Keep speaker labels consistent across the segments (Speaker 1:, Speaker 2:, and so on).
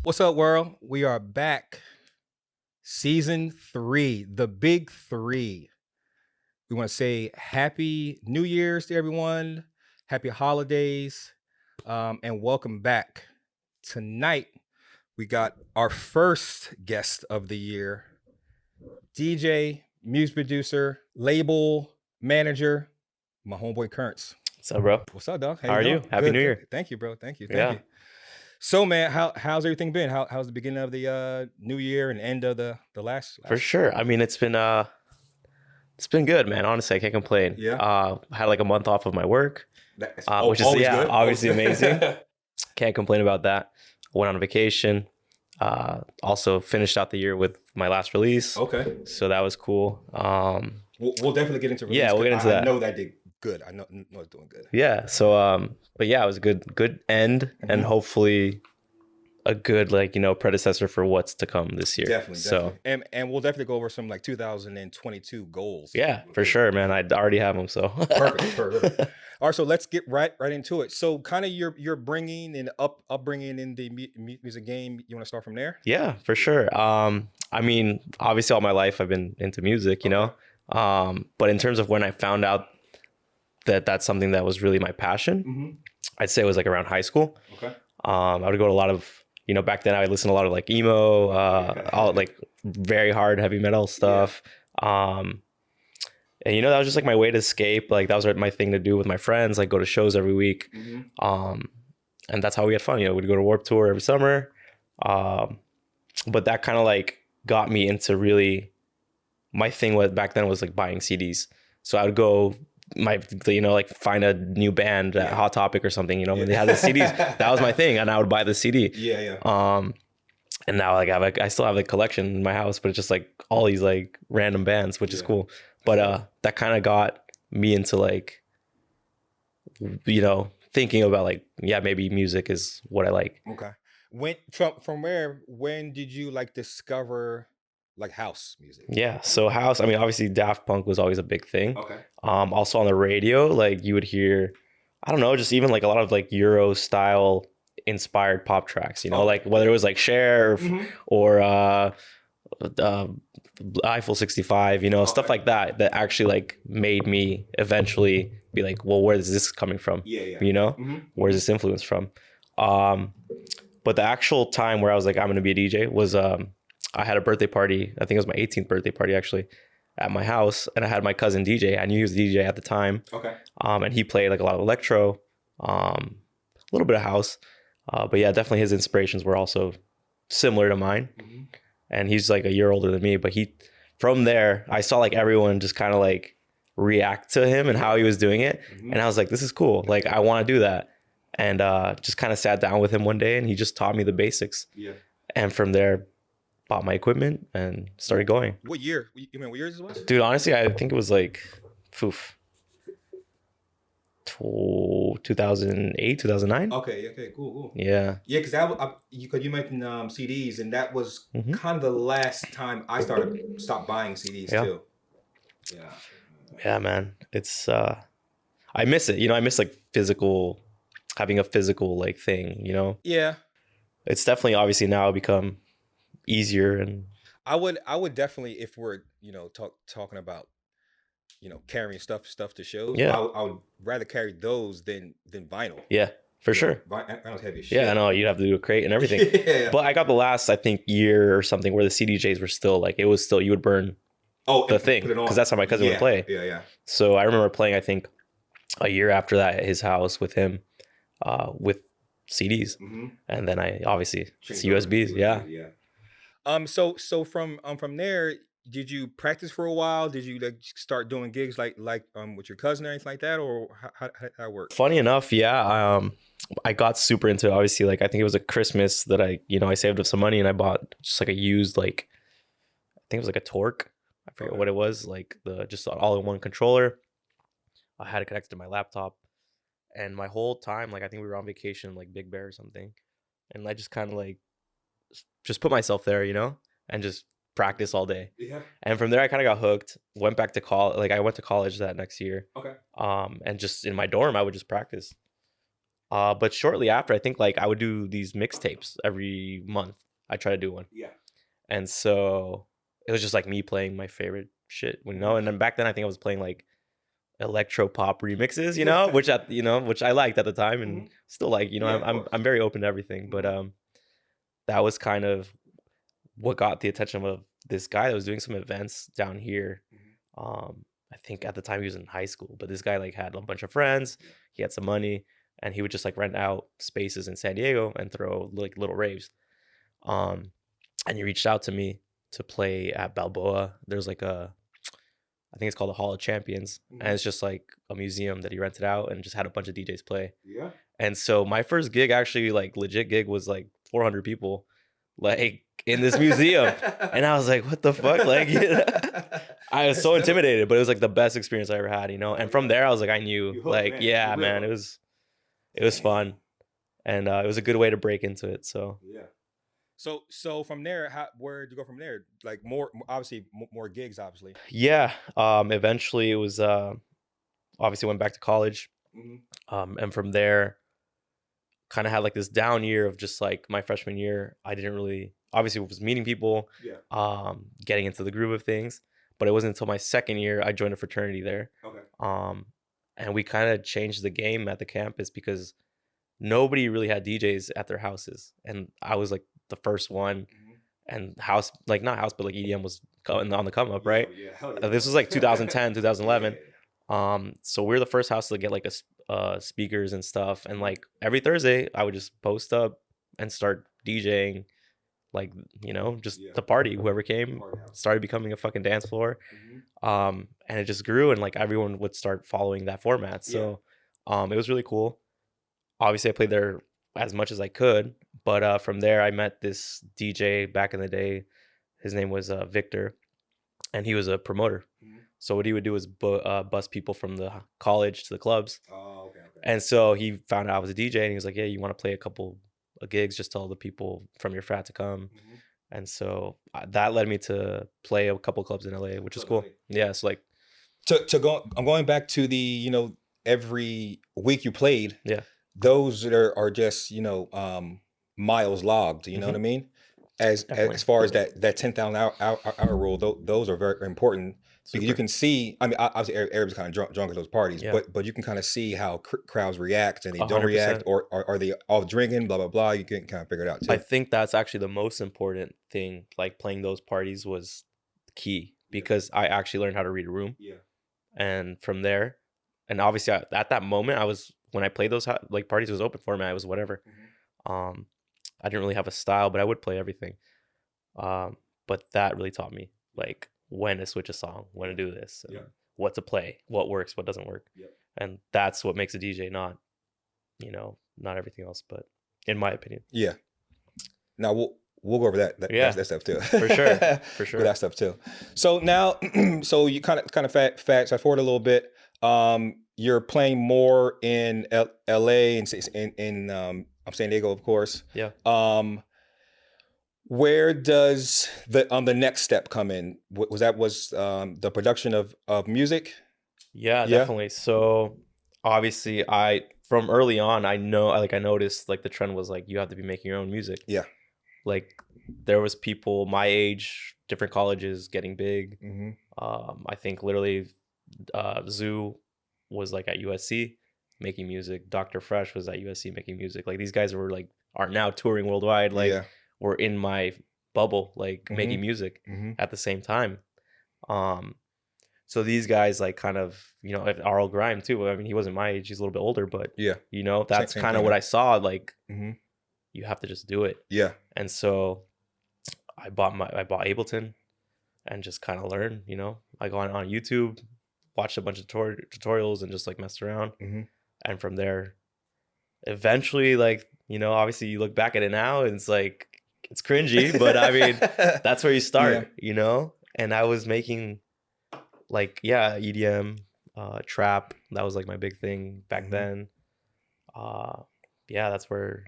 Speaker 1: What's up, world? We are back. Season 3, the big 3. We want to say Happy New Year's to everyone, Happy Holidays, and welcome back. Tonight, we got our first guest of the year, DJ, music producer, label manager, my homeboy Kurtz.
Speaker 2: What's up, bro?
Speaker 1: What's up, dog?
Speaker 2: How are you? Happy
Speaker 1: Good,
Speaker 2: New Year.
Speaker 1: good. Thank you, bro. Thank you.
Speaker 2: Yeah.
Speaker 1: So, man, how's everything been? How's the beginning of the new year and end of the last?
Speaker 2: For sure. I mean, it's been good, man. Honestly, I can't complain.
Speaker 1: Yeah.
Speaker 2: Had like a month off of my work, which is
Speaker 1: always good.
Speaker 2: obviously amazing. Can't complain about that. Went on vacation. Also finished out the year with my last release.
Speaker 1: Okay.
Speaker 2: So that was cool.
Speaker 1: We'll definitely get into release.
Speaker 2: Yeah, we'll get into that.
Speaker 1: I know that did good. I know it's doing good.
Speaker 2: Yeah. So but yeah, it was a good end, and hopefully a good predecessor for what's to come this year.
Speaker 1: Definitely.
Speaker 2: So
Speaker 1: and we'll definitely go over some 2022 goals.
Speaker 2: Yeah, for sure, man. I already have them. So
Speaker 1: perfect. All right, so let's get right into it. So, kind of your bringing and upbringing in the music game. You want to start from there?
Speaker 2: Yeah, for sure. I mean, obviously, all my life I've been into music, you know. But in terms of when I found out that that's something that was really my passion, I'd say it was like around high school.
Speaker 1: Okay.
Speaker 2: I would go to a lot of, back then I would listen to a lot of like emo, all like very hard heavy metal stuff. And that was just like my way to escape. Like that was my thing to do with my friends, like go to shows every week. And that's how we had fun. We'd go to Warped Tour every summer. But that kind of like got me into really, my thing was back then was like buying CDs. So I would go like find a new band at Hot Topic or something, when they had the CDs. That was my thing, and I would buy the CD. And now like I still have a collection in my house, but it's just like all these like random bands, which is cool. But that kind of got me into like thinking about like maybe music is what I like.
Speaker 1: Okay. When did you like discover like house music?
Speaker 2: Yeah, so house, I mean, obviously Daft Punk was always a big thing.
Speaker 1: Okay.
Speaker 2: Also on the radio, like you would hear, I don't know, just even like a lot of like Euro style inspired pop tracks, like whether it was like Cher or Eiffel 65, stuff like that actually like made me eventually be like, well, where is this coming from? Where's this influence from? But the actual time where I was like, I'm going to be a DJ was, I had a birthday party. I think it was my 18th birthday party actually at my house. And I had my cousin DJ. I knew he was a DJ at the time.
Speaker 1: Okay.
Speaker 2: And he played like a lot of electro, a little bit of house. But yeah, definitely his inspirations were also similar to mine. And he's like a year older than me. But from there, I saw like everyone just kind of like react to him and how he was doing it. And I was like, this is cool. Like, I want to do that. And just kind of sat down with him one day and he just taught me the basics. Yeah. And from there, bought my equipment and started going.
Speaker 1: What year? You mean what year this was?
Speaker 2: Dude, honestly, I think it was like 2008, 2009.
Speaker 1: Okay, cool.
Speaker 2: Yeah.
Speaker 1: Yeah, because you mentioned CDs, and that was kind of the last time I stopped buying CDs too. Yeah.
Speaker 2: Yeah, man. It's I miss it. I miss like having a physical like thing,
Speaker 1: Yeah.
Speaker 2: It's definitely obviously now become easier, and
Speaker 1: I would definitely, if we're talking about carrying stuff to shows, I would rather carry those than vinyl.
Speaker 2: Yeah, for sure.
Speaker 1: Vinyl's heavy as shit.
Speaker 2: Yeah, I know, you'd have to do a crate and everything. But I got the last, I think, year or something where the CDJs were still like, it was still, you would burn the thing because that's how my cousin would play.
Speaker 1: Yeah.
Speaker 2: So I remember playing, I think, a year after that at his house with him, with CDs, and then I obviously it's USBs. Yeah.
Speaker 1: So from there, did you practice for a while? Did you like start doing gigs like with your cousin or anything like that, or how that work?
Speaker 2: Funny enough, yeah. I got super into it. Obviously, like I think it was a Christmas that I saved up some money and I bought just like a used like, I think it was like a Torque. I forget what it was, like just an all-in-one controller. I had it connected to my laptop, and my whole time, like I think we were on vacation, like Big Bear or something, and I just kind of like just put myself there, and just practice all day. Yeah. And from there, I kind of got hooked. Went back to college. Like I went to college that next year.
Speaker 1: Okay.
Speaker 2: And just in my dorm, I would just practice. But shortly after, I think like I would do these mixtapes every month. I try to do one.
Speaker 1: Yeah.
Speaker 2: And so it was just like me playing my favorite shit, you know. And then back then, I think I was playing like electro pop remixes, you know, which I liked at the time, and still like, you know, I'm very open to everything. But that was kind of what got the attention of this guy that was doing some events down here. I think at the time he was in high school, but this guy like had a bunch of friends. He had some money, and he would just like rent out spaces in San Diego and throw like little raves. And he reached out to me to play at Balboa. There's like I think it's called the Hall of Champions, and it's just like a museum that he rented out and just had a bunch of DJs play. Yeah. And so my first gig, actually, like legit gig, was like 400 people, like in this museum, and I was like, "What the fuck?" Like, you know? I was so intimidated, but it was like the best experience I ever had, you know. And from there, I was like, I knew, like, yeah, man, it was fun, and it was a good way to break into it. So
Speaker 1: yeah. So from there, where'd you go from there? Like more gigs, obviously.
Speaker 2: Yeah. Eventually, it was obviously went back to college, and from there, kind of had like this down year of just like my freshman year. I didn't really, obviously, was meeting people, getting into the groove of things. But it wasn't until my second year I joined a fraternity there. Okay. And we kind of changed the game at the campus because nobody really had DJs at their houses, and I was like the first one. And house, like not house, but like EDM was on the come up, right? Yeah. This was like 2010, 2011. So we were the first house to get like speakers and stuff, and like every Thursday I would just post up and start DJing, like, you know, just the party. Whoever came started becoming a fucking dance floor. And it just grew, and like everyone would start following that format. So it was really cool. Obviously I played there as much as I could, but from there I met this DJ back in the day. His name was Victor, and he was a promoter. So what he would do is bus people from the college to the clubs. Oh, okay. And so he found out I was a DJ, and he was like, "Yeah, you want to play a couple of gigs? Just tell the people from your frat to come." And so that led me to play a couple clubs in LA, which is cool. Yeah, so like
Speaker 1: I'm going back to the, you know, every week you played.
Speaker 2: Yeah.
Speaker 1: Those are just, you know, miles logged. You know what I mean? As far as that 10,000 hour rule, those are very important. Super. Because you can see, I mean, obviously everybody's kind of drunk at those parties, but you can kind of see how crowds react, and they 100%. Don't react, or are they all drinking, blah, blah, blah. You can kind of figure it out too.
Speaker 2: I think that's actually the most important thing. Like playing those parties was key, because I actually learned how to read a room. Yeah. And from there, and obviously at that moment, when I played those like parties, it was open format, it was whatever. I didn't really have a style, but I would play everything. But that really taught me like when to switch a song, when to do this, what to play, what works, what doesn't work. And that's what makes a DJ, not, you know, not everything else, but in my opinion.
Speaker 1: Yeah. Now we'll go over that stuff too.
Speaker 2: For sure.
Speaker 1: That stuff too. So now, so you kind of fast forward a little bit. You're playing more in LA and in San Diego, of course.
Speaker 2: Yeah.
Speaker 1: Where does the next step come in? Was the production of music?
Speaker 2: Yeah, definitely. So obviously from early on, I noticed like the trend was like, you have to be making your own music.
Speaker 1: Yeah.
Speaker 2: Like there was people my age, different colleges getting big. I think literally Zoo was like at USC making music. Dr. Fresh was at USC making music. Like these guys are now touring worldwide. Like were in my bubble, like making music at the same time. So these guys like kind of, you know, Arl Grime too. I mean, he wasn't my age, he's a little bit older, but you know, that's kind of what I saw. Like you have to just do it.
Speaker 1: Yeah.
Speaker 2: And so I bought Ableton and just kind of learned, you know. I go on YouTube, watched a bunch of tutorials and just like messed around. And from there, eventually, like, you know, obviously you look back at it now and it's like, it's cringy, but I mean, that's where you start, you know? And I was making like, EDM, trap. That was like my big thing back then. That's where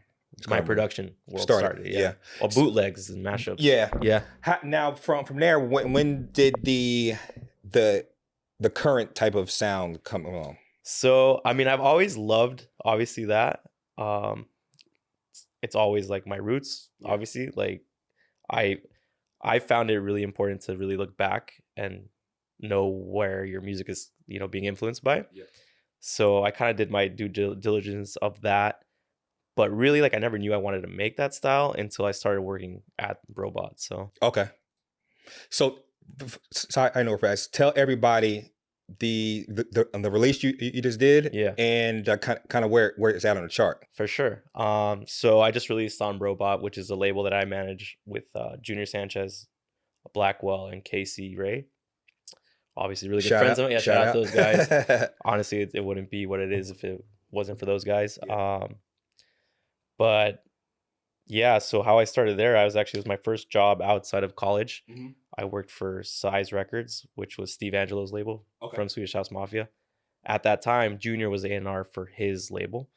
Speaker 2: my production world started. Yeah. Or bootlegs and mashups.
Speaker 1: Yeah. Now from there, when did the current type of sound come along?
Speaker 2: So, I mean, I've always loved, obviously, that. it's always like my roots, obviously. Like I found it really important to really look back and know where your music is, being influenced by. So I kind of did my due diligence of that. But really, like, I never knew I wanted to make that style until I started working at Brobot. So
Speaker 1: Okay. So I know fast. Tell everybody the release you just did,
Speaker 2: yeah,
Speaker 1: and kind of where it's at on the chart.
Speaker 2: for sure. So I just released on Brobot, which is a label that I manage with Junior Sanchez, Blackwell, and Casey Ray. Obviously, really good
Speaker 1: Shout
Speaker 2: friends
Speaker 1: out,
Speaker 2: of mine. Yeah, shout out to those guys. Honestly, it wouldn't be what it is if it wasn't for those guys. But yeah, so how I started there, it was my first job outside of college. I worked for Size Records, which was Steve Angelo's label from Swedish House Mafia. At that time, Junior was A&R for his label.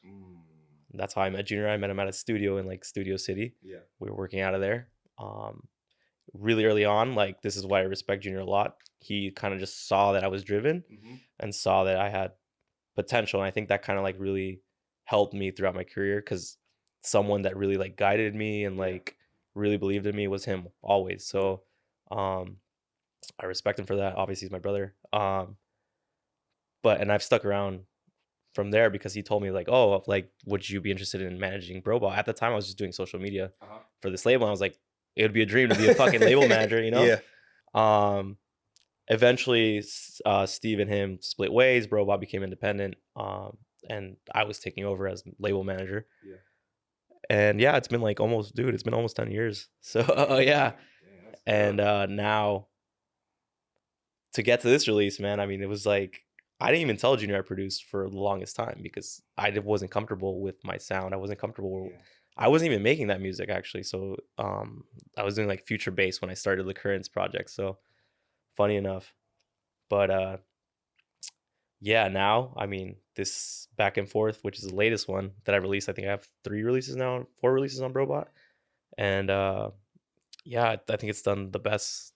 Speaker 2: That's how I met Junior. I met him at a studio in like Studio City. Yeah, we were working out of there. Really early on, like, this is why I respect Junior a lot. He kind of just saw that I was driven and saw that I had potential, and I think that kind of like really helped me throughout my career, because someone that really like guided me and like really believed in me was him always. So I respect him for that. Obviously, he's my brother. And I've stuck around from there because he told me like, oh, like, would you be interested in managing Brobot? At the time, I was just doing social media for this label. And I was like, it would be a dream to be a fucking label manager,
Speaker 1: Yeah.
Speaker 2: Eventually, Steve and him split ways. Brobot became independent, and I was taking over as label manager. Yeah. And yeah, it's been almost 10 years. So yeah. And now to get to this release, man, I mean, it was like, I didn't even tell Junior I produced for the longest time because I wasn't comfortable with my sound. I wasn't comfortable. Yeah. I wasn't even making that music, actually. So I was doing like future bass when I started the Currents project. So funny enough. But yeah, now, I mean, this Back and Forth, which is the latest one that I released. I think I have 4 releases on Brobot. And yeah, I think it's done the best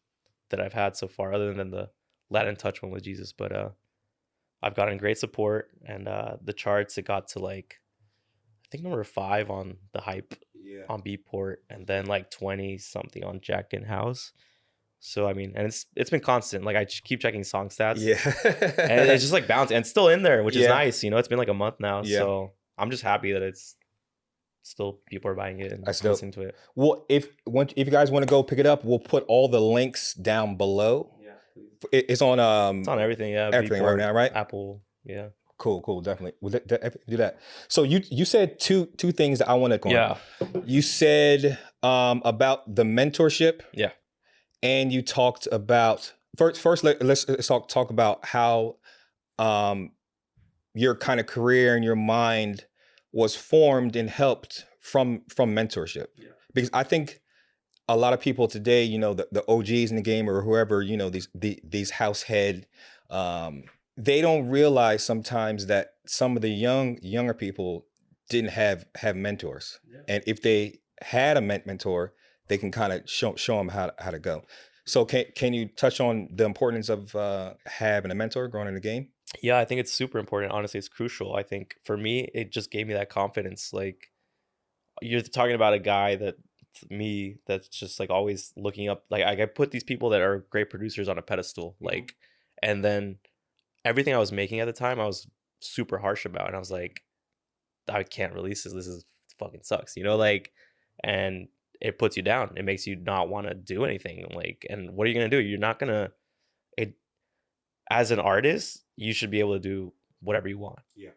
Speaker 2: that I've had so far, other than the Latin Touch one with Jesus. But I've gotten great support, and the charts, it got to like, I think number 5 on the Hype on Beatport, and then like 20 something on Jack and House. So I mean, and it's been constant. Like, I keep checking song stats, and it's just like bouncing, and it's still in there, which is nice. It's been like a month now, so I'm just happy that it's still, people are buying it and listening to it.
Speaker 1: Well, if you guys want to go pick it up, we'll put all the links down below. Yeah, please. It's on
Speaker 2: everything. Yeah,
Speaker 1: everything Beatport, right now, right?
Speaker 2: Apple. Yeah.
Speaker 1: Cool, definitely. We'll do that. So you said two things that I want to go on.
Speaker 2: Yeah.
Speaker 1: You said about the mentorship.
Speaker 2: Yeah.
Speaker 1: And you talked about first. Let's talk about how your kind of career and your mind was formed and helped from mentorship. Yeah. Because I think a lot of people today, the OGs in the game or whoever, these house head, they don't realize sometimes that some of the younger people didn't have mentors. Yeah. And if they had a mentor, they can kind of show them how to go. So can you touch on the importance of having a mentor growing in the game?
Speaker 2: Yeah, I think it's super important. Honestly, it's crucial. I think for me, it just gave me that confidence. Like, you're talking about a guy that's just like always looking up. Like, I put these people that are great producers on a pedestal. Like, and then everything I was making at the time, I was super harsh about, and I was like, I can't release this. This is fucking sucks, like, and it puts you down. It makes you not want to do anything. Like, and what are you going to do? You're not going to, as an artist, you should be able to do whatever you want. Yeah.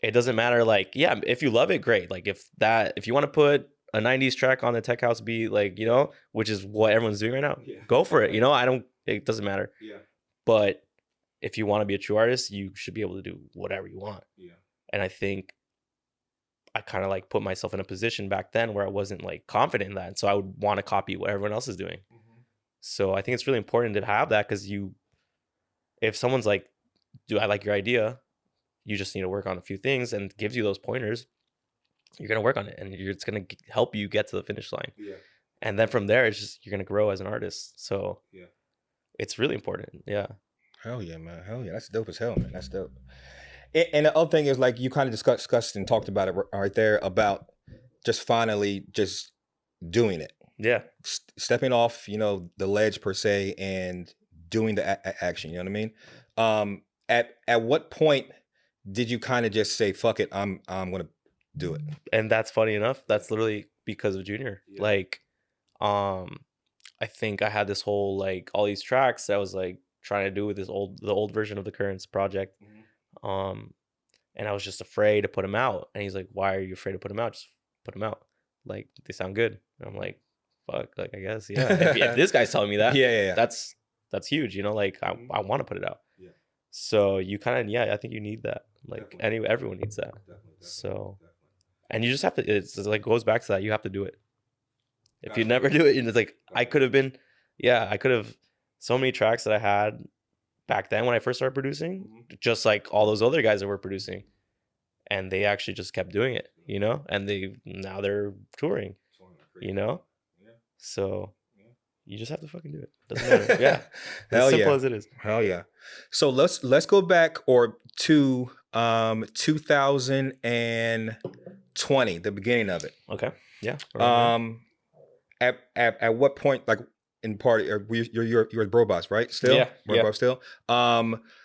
Speaker 2: It doesn't matter. Like, yeah, if you love it, great. Like, if you want to put a 90s track on the tech house beat, like, which is what everyone's doing right now, go for it. It doesn't matter. Yeah. But if you want to be a true artist, you should be able to do whatever you want. Yeah. And I think I kind of like put myself in a position back then where I wasn't like confident in that. And so I would want to copy what everyone else is doing. Mm-hmm. So I think it's really important to have that, because if someone's like, do I like your idea? You just need to work on a few things, and gives you those pointers. You're going to work on it, and it's going to help you get to the finish line. Yeah. And then from there, it's just, you're going to grow as an artist. So it's really important. Yeah.
Speaker 1: Hell yeah, man. Hell yeah. That's dope as hell, man. That's dope. And the other thing is like you kind of discussed and talked about it right there about just finally just doing it.
Speaker 2: Yeah.
Speaker 1: Stepping off, the ledge per se, and doing the action. You know what I mean? At what point did you kind of just say, "Fuck it, I'm gonna do it"?
Speaker 2: And that's funny enough. That's literally because of Junior.
Speaker 1: Yeah.
Speaker 2: Like, I think I had this whole like all these tracks that I was like trying to do with the old version of the Currents project. And I was just afraid to put them out. And he's like, "Why are you afraid to put them out? Just put them out. Like they sound good." And I'm like, "Fuck, like I guess, yeah." If this guy's telling me that,
Speaker 1: yeah.
Speaker 2: that's huge. Like I want to put it out.
Speaker 1: Yeah.
Speaker 2: So you kind of, I think you need that. Like everyone needs that. So, and you just have to. It's like goes back to that. You have to do it. If you never do it, it's like I could have so many tracks that I had back then when I first started producing, just like all those other guys that were producing, and they actually just kept doing it, and now they're touring, so you just have to fucking do it. Doesn't matter. Yeah. As simple as it is.
Speaker 1: Hell yeah. So let's go back to 2020, the beginning of it.
Speaker 2: Okay. Yeah.
Speaker 1: At what point, like in party, you're at Brobot, right? Still,
Speaker 2: yeah.
Speaker 1: Brobot still.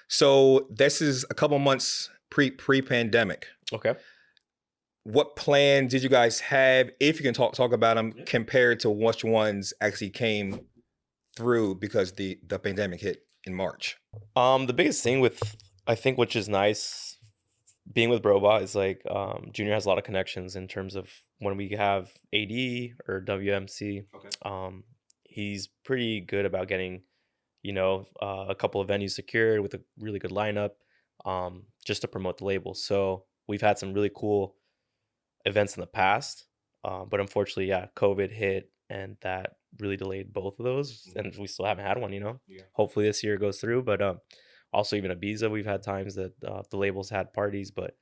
Speaker 1: So this is a couple months pre-pandemic.
Speaker 2: Okay.
Speaker 1: What plan did you guys have, if you can talk about them, compared to which ones actually came through because the pandemic hit in March?
Speaker 2: The biggest thing I think, which is nice being with Brobot, is like Junior has a lot of connections in terms of when we have AD or WMC. He's pretty good about getting, a couple of venues secured with a really good lineup, just to promote the label. So we've had some really cool events in the past, but unfortunately, COVID hit, and that really delayed both of those, and we still haven't had one. Hopefully this year goes through, but also even Ibiza, we've had times that the labels had parties, but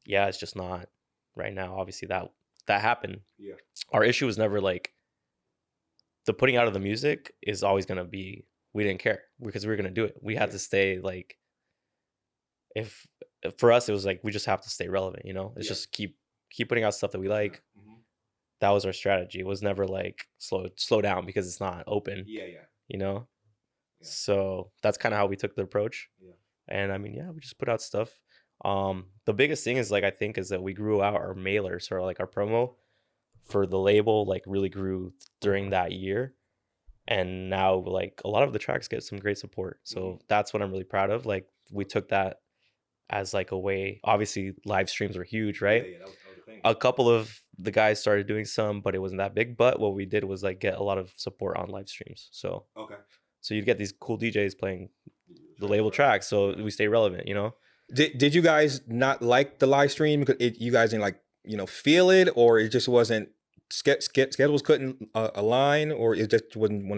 Speaker 2: it's just not right now. Obviously that happened. Our issue was never like the putting out of the music is always going to be, we didn't care because we were going to do it. We had to stay like, if for us it was like we just have to stay relevant. It's just keep putting out stuff that we like. That was our strategy. It was never like slow down because it's not open. So that's kind of how we took the approach. And I mean, we just put out stuff. The biggest thing is like, I think, is that we grew out our mailers, or like our promo for the label, like really grew during that year. And now like a lot of the tracks get some great support. So that's what I'm really proud of. Like we took that as like a way, obviously live streams were huge, right? That was the thing. A couple of the guys started doing some, but it wasn't that big. But what we did was like get a lot of support on live streams. So so you'd get these cool DJs playing the label tracks, so we stay relevant.
Speaker 1: Did you guys not like the live stream because you guys didn't like feel it, or it just wasn't schedules couldn't align, or it just wasn't?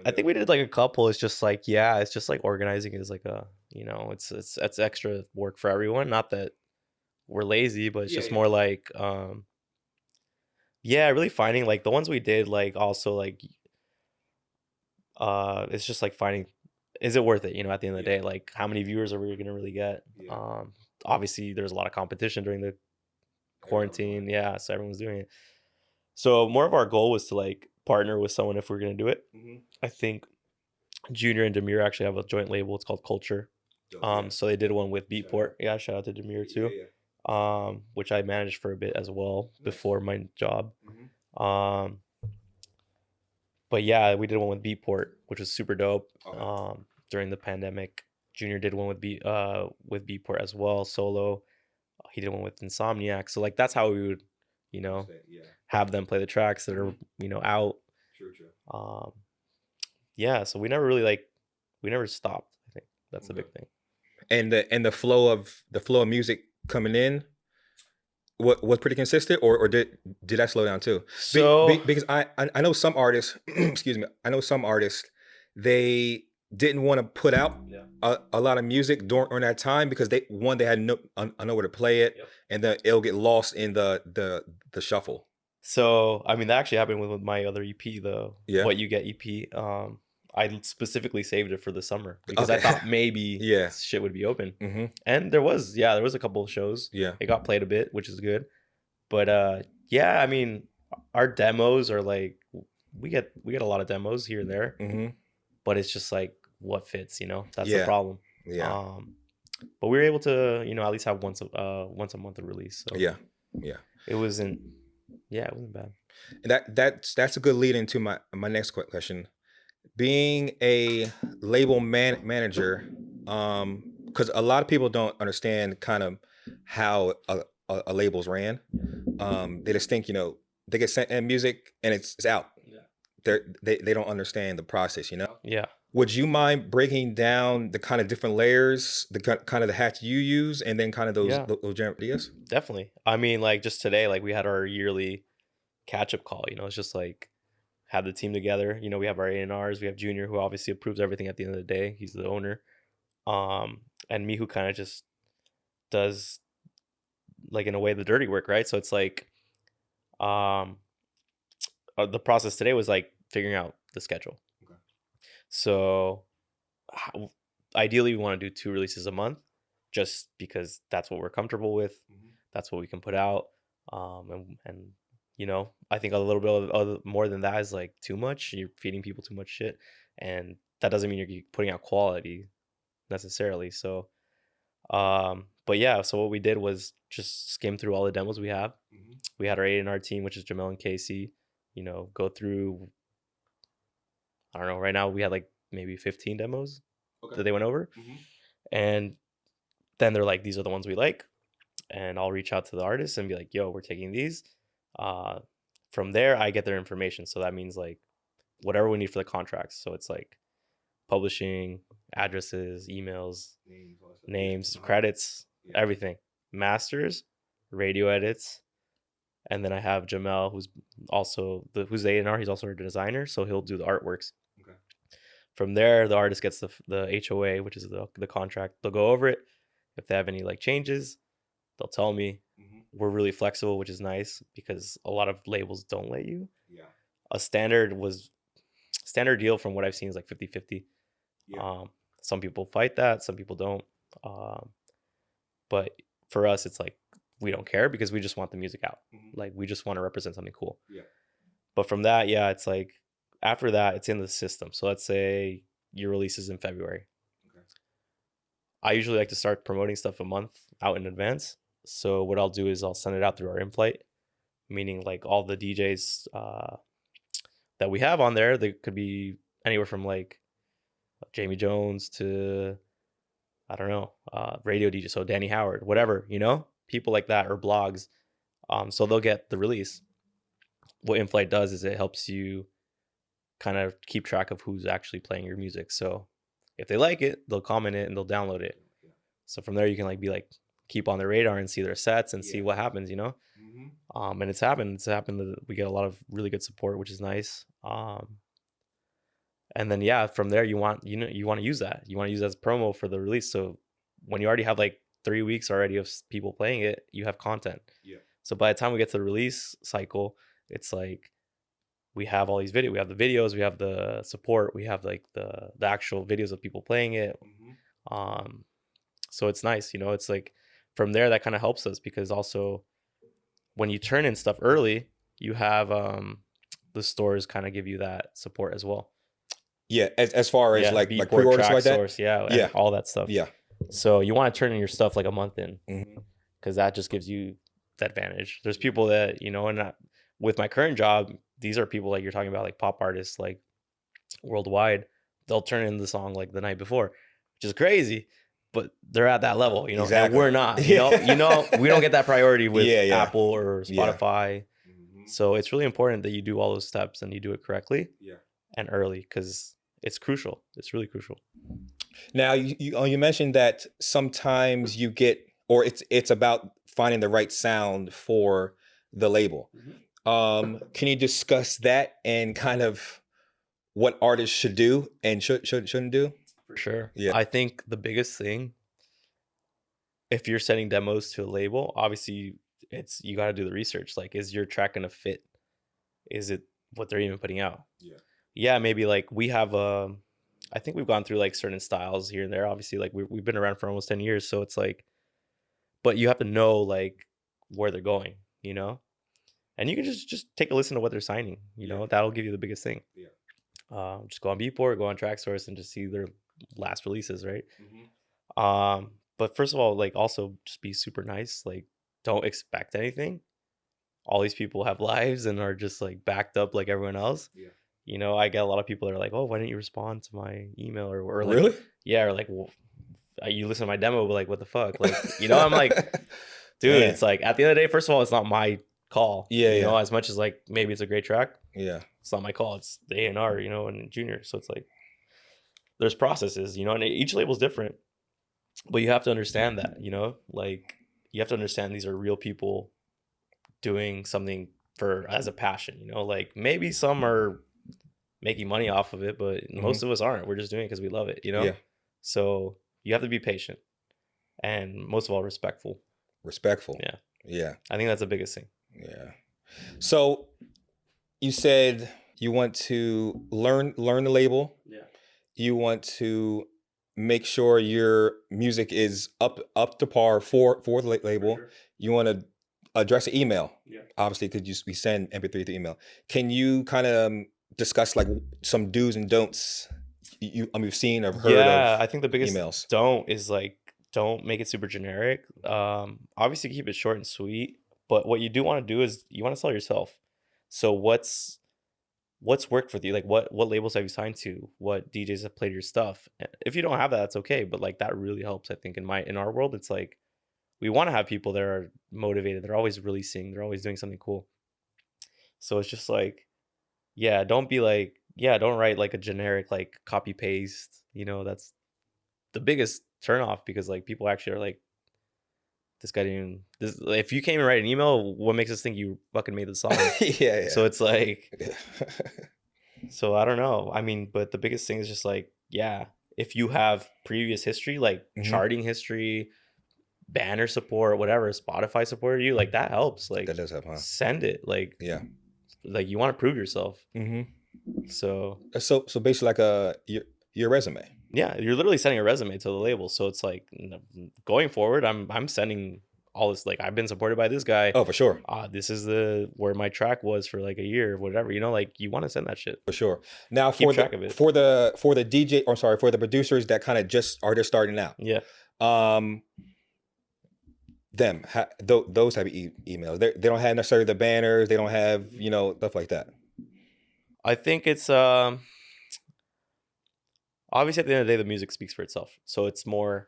Speaker 2: I think we did like a couple. It's just like it's just like organizing is like a it's extra work for everyone. Not that we're lazy, but it's just more like really finding like the ones we did, like also like it's just like finding, is it worth it, at the end of the day? Like how many viewers are we gonna really get? Obviously there's a lot of competition during the quarantine, so everyone's doing it. So more of our goal was to like partner with someone if we're gonna do it. I think Junior and Demir actually have a joint label. It's called Culture. So they did one with Beatport. Shout out to Demir too. Which I managed for a bit as well before my job. But we did one with Beatport, which was super dope. During the pandemic, Junior did one with Beatport as well, solo. He did one with Insomniac. So like that's how we would, have them play the tracks that are out. True. So we never really we never stopped. I think that's the big thing.
Speaker 1: And the flow of music coming in was pretty consistent, or did that slow down too?
Speaker 2: So
Speaker 1: because I know some artists, excuse me, I know some artists, they didn't want to put out a lot of music during that time because they had nowhere to play it, and then it'll get lost in the shuffle.
Speaker 2: So I mean that actually happened with my other EP, the What You Get EP. I specifically saved it for the summer because I thought maybe shit would be open. And there was a couple of shows.
Speaker 1: Yeah.
Speaker 2: It got played a bit, which is good. But yeah, I mean, our demos are like we get a lot of demos here and there, but it's just like what fits, you know. That's the problem.
Speaker 1: Yeah.
Speaker 2: But we were able to, you know, at least have once a month a release. So
Speaker 1: yeah.
Speaker 2: It wasn't bad.
Speaker 1: And that's a good lead into my next question. Being a label manager, because a lot of people don't understand kind of how a label's ran. They just think, you know, they get sent in music and it's out. They don't understand the process, you know.
Speaker 2: Yeah.
Speaker 1: Would you mind breaking down the kind of different layers, the kind of the hats you use, and then kind of those general ideas?
Speaker 2: Definitely. I mean, like just today, like we had our yearly catch-up call. You know, it's just like have the team together. You know, we have our A&Rs. We have Junior, who obviously approves everything at the end of the day. He's the owner. And me, who kind of just does, like in a way, the dirty work, right? So it's like, the process today was like figuring out the schedule. Okay. So ideally, we want to do 2 releases a month, just because that's what we're comfortable with. That's what we can put out. And you know, I think a little bit of more than that is like too much. You're feeding people too much shit, and that doesn't mean you're putting out quality necessarily. So, but yeah, so what we did was just skim through all the demos we have. We had our A&R team, which is Jamel and Casey, you know, go through, I don't know, right now we had like maybe 15 demos that they went over. And then they're like, these are the ones we like. And I'll reach out to the artists and be like, yo, we're taking these. From there, I get their information. So that means like whatever we need for the contracts. So it's like publishing, addresses, emails, names, credits, everything. Masters, radio edits. And then I have Jamel, who's also who's the A&R. He's also a designer, so he'll do the artworks. Okay. From there, the artist gets the HOA, which is the contract. They'll go over it. If they have any like changes, they'll tell me. We're really flexible, which is nice because a lot of labels don't let you. Yeah. A standard deal from what I've seen is like 50-50. Yeah. Some people fight that, some people don't. But for us, it's like we don't care because we just want the music out. Like we just want to represent something cool. Yeah. But from that, yeah, it's like after that, it's in the system. So let's say your release is in February. Okay. I usually like to start promoting stuff a month out in advance. So what I'll do is I'll send it out through our in-flight, meaning like all the DJs that we have on there. They could be anywhere from like Jamie Jones to, I don't know, radio DJ, so Danny Howard, whatever, you know, people like that, or blogs. So they'll get the release. What in-flight does is it helps you kind of keep track of who's actually playing your music. So if they like it, they'll comment it and they'll download it. So from there, you can like be like, keep on their radar and see their sets and see what happens, you know. And it's happened that we get a lot of really good support, which is nice. And then yeah, from there you want to use that. You want to use that as promo for the release. So when you already have like 3 weeks already of people playing it, you have content. Yeah. So by the time we get to the release cycle, it's like we have all these videos. We have the videos, we have the support, we have like the actual videos of people playing it. So it's nice, you know. It's like from there that kind of helps us because also when you turn in stuff early, you have the stores kind of give you that support as well.
Speaker 1: Yeah, as far as like pre-orders like that.
Speaker 2: Source, yeah, all that stuff.
Speaker 1: Yeah.
Speaker 2: So you want to turn in your stuff like a month in, because that just gives you the advantage. There's people that, you know, and with my current job, these are people like you're talking about, like pop artists, like worldwide. They'll turn in the song like the night before, which is crazy. But they're at that level, you know, and we're not, you know, we don't get that priority with Apple or Spotify. So it's really important that you do all those steps and you do it correctly and early, because it's crucial. It's really crucial.
Speaker 1: Now, you mentioned that sometimes you get, or it's about finding the right sound for the label. Can you discuss that and kind of what artists should do and shouldn't do?
Speaker 2: For sure. Yeah. I think the biggest thing, if you're sending demos to a label, obviously it's, you got to do the research. Like, is your track going to fit? Is it what they're even putting out? Yeah. yeah, maybe like we have I think we've gone through like certain styles here and there. Obviously, like we've been around for almost 10 years, so it's like, but you have to know like where they're going, you know, and you can just take a listen to what they're signing. You know, that'll give you the biggest thing.
Speaker 1: Yeah.
Speaker 2: Just go on Beatport, go on Tracksource, and just see their last releases, right? But first of all, like also just be super nice. Like, don't expect anything. All these people have lives and are just like backed up like everyone else.
Speaker 1: Yeah.
Speaker 2: You know, I get a lot of people that are like, "Oh, why didn't you respond to my email?" Or like,
Speaker 1: Really?
Speaker 2: yeah, or like, well, you listen to my demo, but like, what the fuck? Like, you know, I'm like, dude,
Speaker 1: Man.
Speaker 2: it's like at the end of the day, first of all, it's not my call.
Speaker 1: Yeah,
Speaker 2: you know,
Speaker 1: yeah.
Speaker 2: as much as like maybe it's a great track,
Speaker 1: Yeah.
Speaker 2: it's not my call. It's the A&R, you know, and Junior. So it's like there's processes, you know, and each label's different. But you have to understand that, you know, like you have to understand these are real people doing something for as a passion, you know, like maybe some are making money off of it, but most of us aren't. We're just doing it because we love it, you know?
Speaker 1: Yeah.
Speaker 2: So you have to be patient and most of all respectful.
Speaker 1: Respectful.
Speaker 2: Yeah.
Speaker 1: Yeah.
Speaker 2: I think that's the biggest thing.
Speaker 1: Yeah. So you said you want to learn the label.
Speaker 2: Yeah.
Speaker 1: You want to make sure your music is up to par for the label.
Speaker 2: Sure.
Speaker 1: You want to address the email.
Speaker 2: Yeah.
Speaker 1: Obviously, because we send MP3 through email. Can you kind of discuss like some do's and don'ts you've seen or heard
Speaker 2: Yeah,
Speaker 1: of?
Speaker 2: I think the biggest
Speaker 1: emails.
Speaker 2: don't is like don't make it super generic. Obviously keep it short and sweet, but what you do want to do is you want to sell yourself. So what's worked for you? Like what labels have you signed to? What DJs have played your stuff? If you don't have that, that's okay. But like that really helps. I think in our world, it's like we want to have people that are motivated. They're always releasing. They're always doing something cool. So it's just like, yeah, don't be like, yeah, don't write like a generic like copy paste. You know, that's the biggest turnoff because like people actually are like, this guy didn't. This if you came and write an email, what makes us think you fucking made the song?
Speaker 1: Yeah.
Speaker 2: So it's like. So I don't know. I mean, but the biggest thing is just like, yeah, if you have previous history, like charting history, banner support, whatever, Spotify supported you, like that helps. Like
Speaker 1: that does help, huh?
Speaker 2: Send it. Like,
Speaker 1: Yeah.
Speaker 2: Like you want to prove yourself. So
Speaker 1: basically like your resume.
Speaker 2: Yeah, you're literally sending a resume to the label. So it's like going forward, I'm sending all this. Like I've been supported by this guy.
Speaker 1: Oh, for sure.
Speaker 2: This is where my track was for like a year or whatever. You know, like you want to send that shit
Speaker 1: for sure. Now
Speaker 2: keep track of it.
Speaker 1: for the DJ, or sorry, for the producers that kind of just starting out.
Speaker 2: Yeah.
Speaker 1: Those type of emails. They don't have necessarily the banners. They don't have stuff like that.
Speaker 2: I think it's obviously at the end of the day the music speaks for itself. So it's more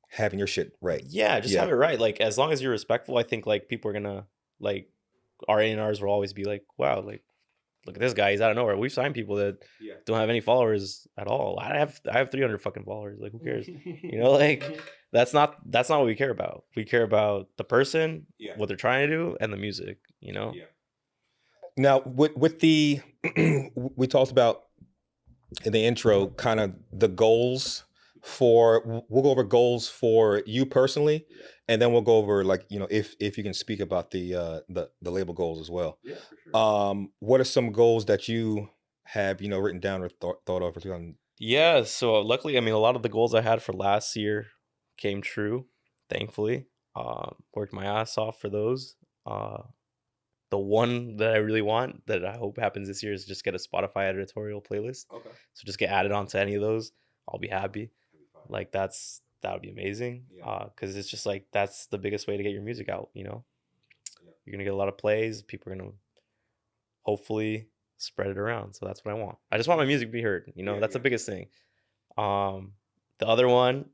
Speaker 1: having your shit right.
Speaker 2: Yeah, just have it right. Like as long as you're respectful, I think like people are gonna like our A&Rs will always be like, wow, like look at this guy, he's out of nowhere. We've signed people that don't have any followers at all. I have 300 fucking followers. Like who cares? You know, like that's not what we care about. We care about the person, what they're trying to do, and the music, you know?
Speaker 1: Yeah. Now with the we talked about in the intro kind of the goals we'll go over goals for you personally, and then we'll go over like if you can speak about the label goals as well.
Speaker 2: Yeah, for sure.
Speaker 1: What are some goals that you have written down or thought of for 2000?
Speaker 2: Yeah, so luckily, I mean, a lot of the goals I had for last year came true, thankfully. Worked my ass off for those. The one that I really want that I hope happens this year is just get a Spotify editorial playlist. Okay. So just get added onto any of those. I'll be happy. Like that would be amazing. Yeah. Because it's just like that's the biggest way to get your music out. You know, you're gonna get a lot of plays. People are gonna hopefully spread it around. So that's what I want. I just want my music to be heard. You know, that's the biggest thing. The other one,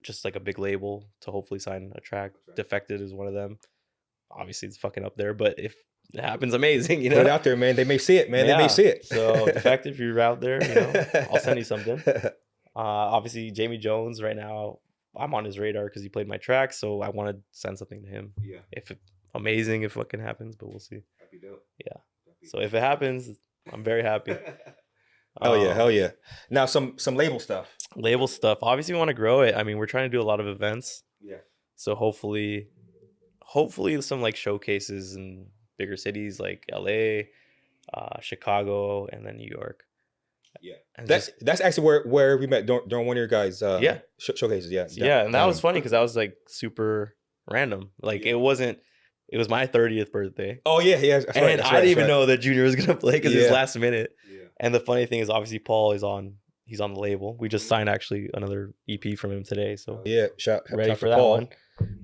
Speaker 2: just like a big label to hopefully sign a track. Defected is one of them. Obviously, it's fucking up there, but if it happens, amazing. You know,
Speaker 1: put it out there, man. They may see it, man. Yeah. They may see it.
Speaker 2: So Defected, if you're out there, I'll send you something. Obviously, Jamie Jones right now, I'm on his radar because he played my track, so I want to send something to him. Yeah. Amazing if fucking happens, but we'll see. That'd be dope. Yeah. So if it happens, I'm very happy.
Speaker 1: Hell yeah. Now some label stuff.
Speaker 2: Label stuff. Obviously, we want to grow it. I mean, we're trying to do a lot of events.
Speaker 1: Yeah.
Speaker 2: So hopefully some like showcases in bigger cities like LA. Chicago, and then New York.
Speaker 1: Yeah,
Speaker 2: And
Speaker 1: that's actually where we met during one of your guys' showcases.
Speaker 2: Yeah, and that was funny because that was like super random. Like it was my 30th birthday.
Speaker 1: Oh yeah, that's right.
Speaker 2: I didn't even know that Junior was gonna play because it was last minute.
Speaker 1: Yeah.
Speaker 2: And the funny thing is, obviously, Paul he's on the label. We just signed actually another EP from him today. So ready for that one.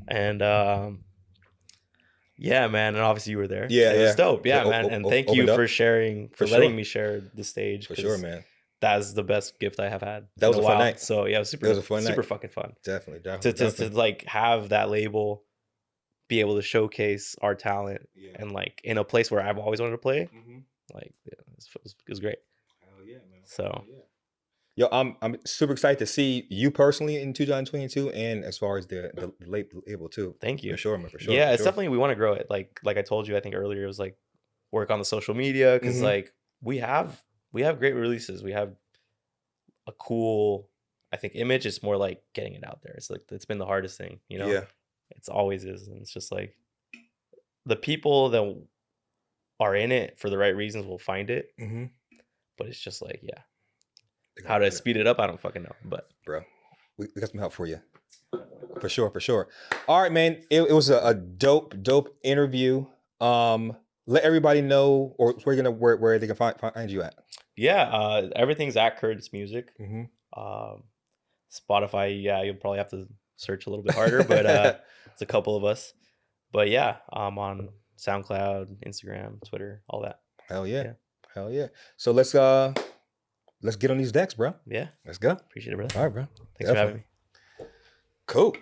Speaker 2: And yeah, man, and obviously you were there.
Speaker 1: Yeah,
Speaker 2: it was dope. Yeah, man, and thank you for sharing, for letting me share the stage.
Speaker 1: For sure, man.
Speaker 2: That's the best gift I have had.
Speaker 1: That was a fun night.
Speaker 2: So yeah, it was super fucking fun.
Speaker 1: Definitely.
Speaker 2: To like have that label, be able to showcase our talent, and like in a place where I've always wanted to play, like it was great.
Speaker 1: Hell yeah, man.
Speaker 2: So.
Speaker 1: Yo, I'm super excited to see you personally in 2022, and as far as the label too.
Speaker 2: Thank you.
Speaker 1: For sure, man. For sure.
Speaker 2: Yeah, it's definitely, we want to grow it. Like I told you, I think earlier, it was like work on the social media because like we have great releases. We have a cool, I think, image. It's more like getting it out there. It's like it's been the hardest thing, you know.
Speaker 1: Yeah.
Speaker 2: It's always is, and it's just like the people that are in it for the right reasons will find it. But it's just like how to speed it up, I don't fucking know. But
Speaker 1: bro, we got some help for you. For sure. All right, man. It was a dope interview. Let everybody know, or where they can find you at.
Speaker 2: Yeah, everything's at Curtis Music. Spotify, you'll probably have to search a little bit harder, but it's a couple of us. But yeah, I'm on SoundCloud, Instagram, Twitter, all that.
Speaker 1: Hell yeah. So let's get on these decks, bro.
Speaker 2: Yeah.
Speaker 1: Let's go.
Speaker 2: Appreciate it, brother.
Speaker 1: All right, bro.
Speaker 2: Thanks for having me.
Speaker 1: Cool.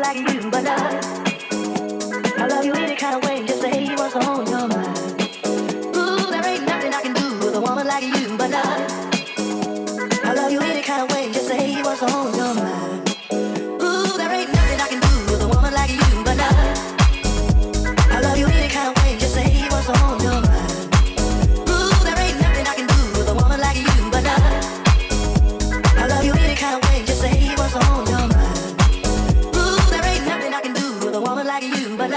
Speaker 3: like you, but I love you any kind of way. Just say what's on your mind. Ooh, there ain't nothing I can do with a woman like you, but I love you any kind of way. Just say what's on your mind. Ooh, there ain't nothing I can do with a woman like you, but I love you any kind of way. Just say what's on your mind. Ooh, there ain't nothing I can do with a woman like you, but I love you any kind of way. Just say what's on your mind. Ooh, there ain't nothing I can do with a woman like you, but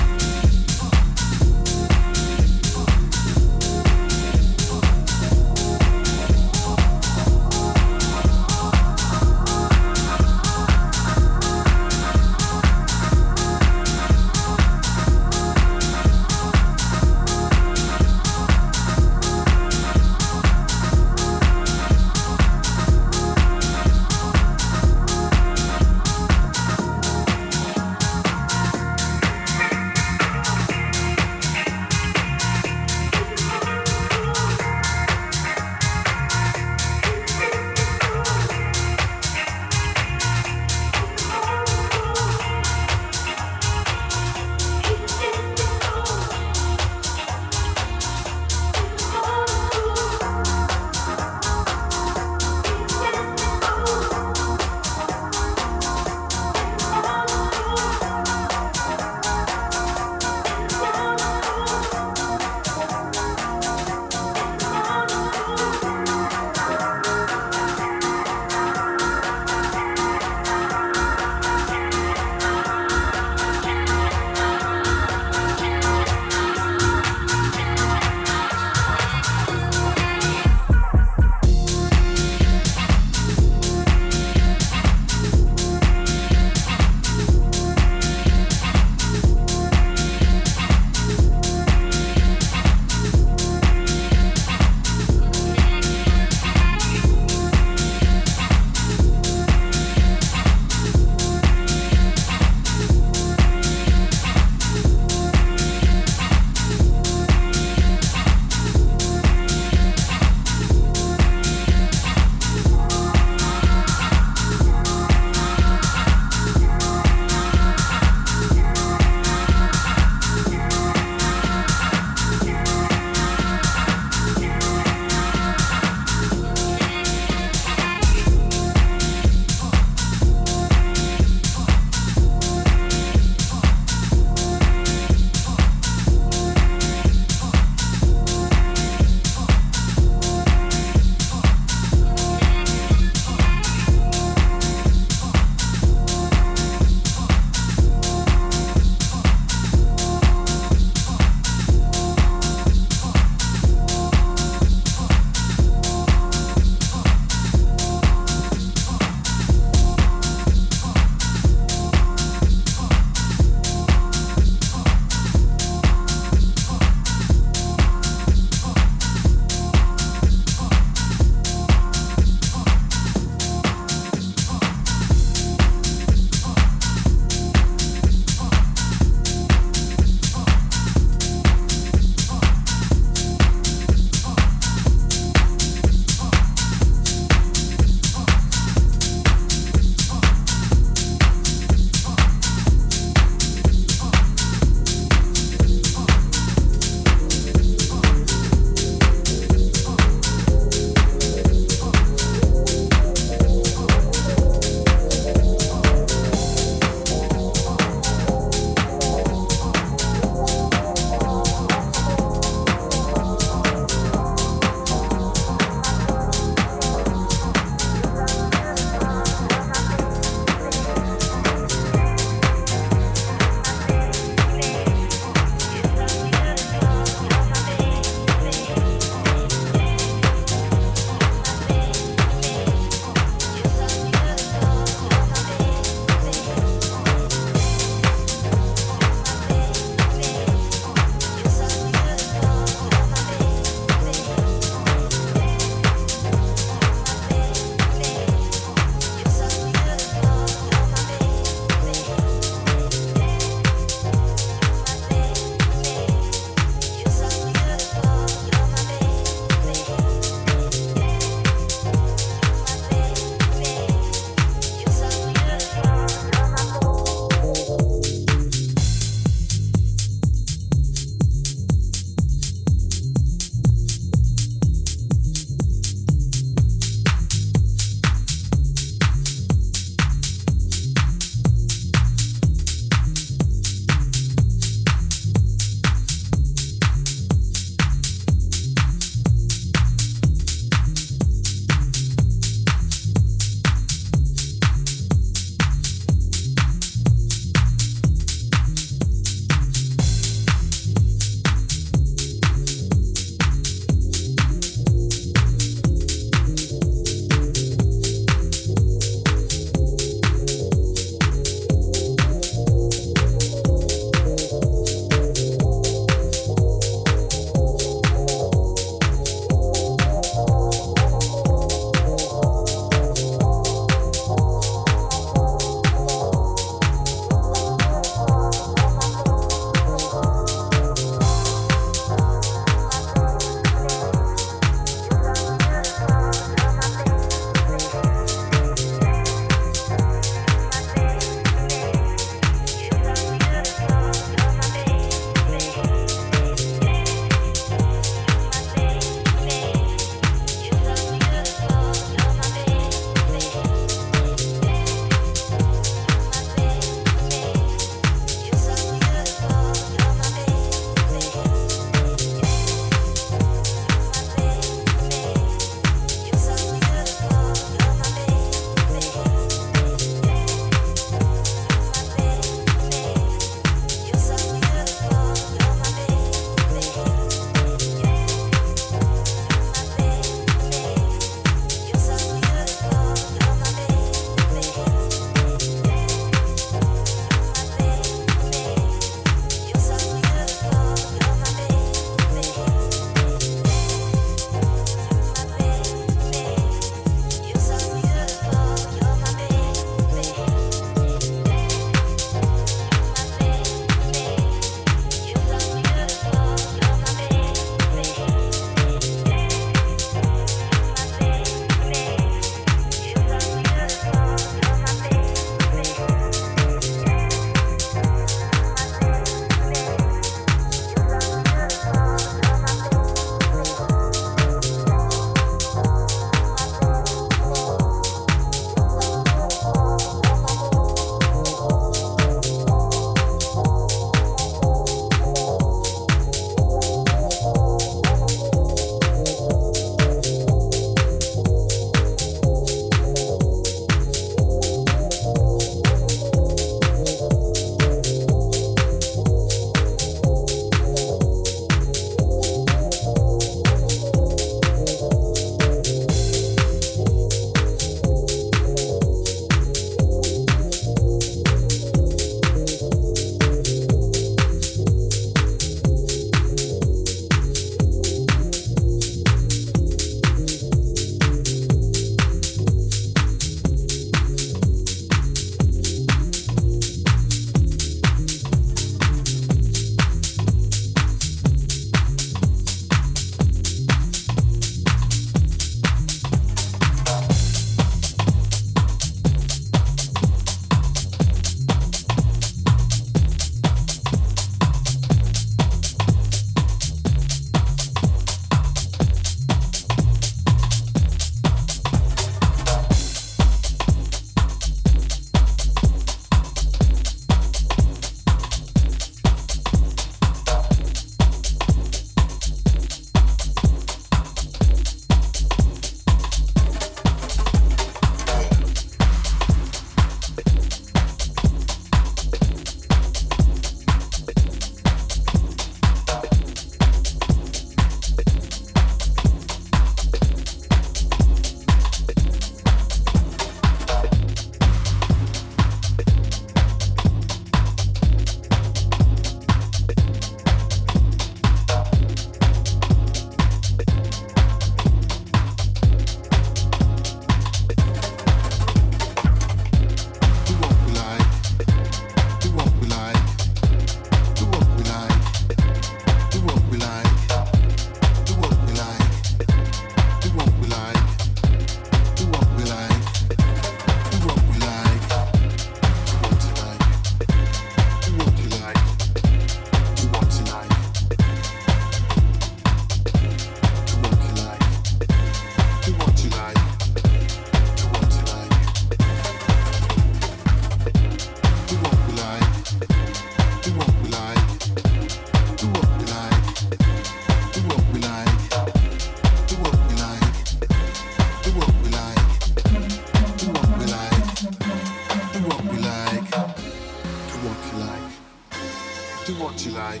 Speaker 4: what you like.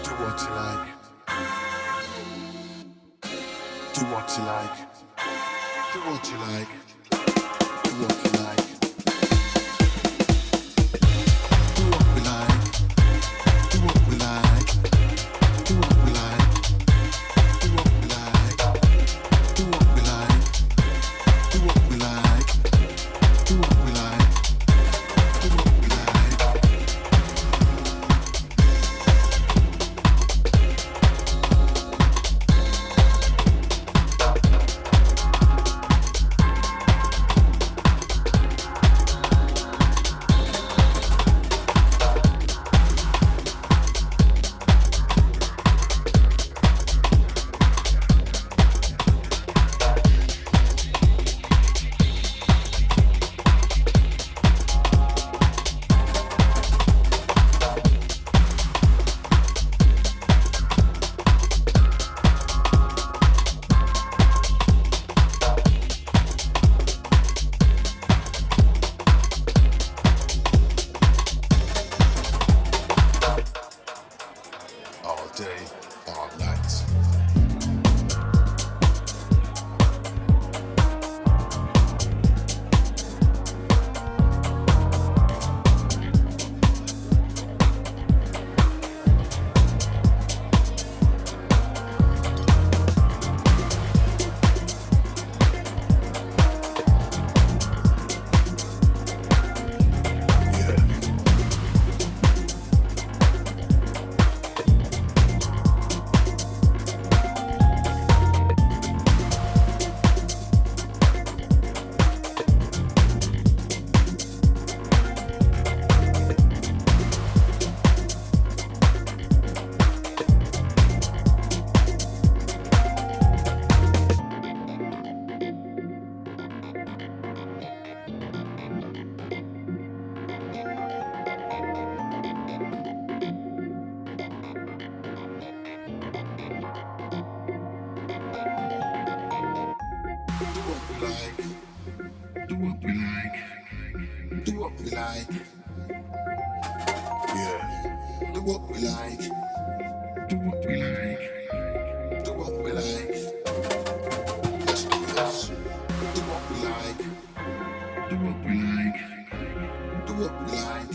Speaker 4: Do what you like. Do what you like. Do what you like. Do what you like. Do what we like. Do what we like. Do what we like. Do what we like. Do what we like. Do what we like. Do what we like. Do what we like. All day, all night. Do what we like. Do what we like. Yeah. Do what we like. Do what we like. Do what we like. Let's do this. Do what we like. Do what we like. Do what we like.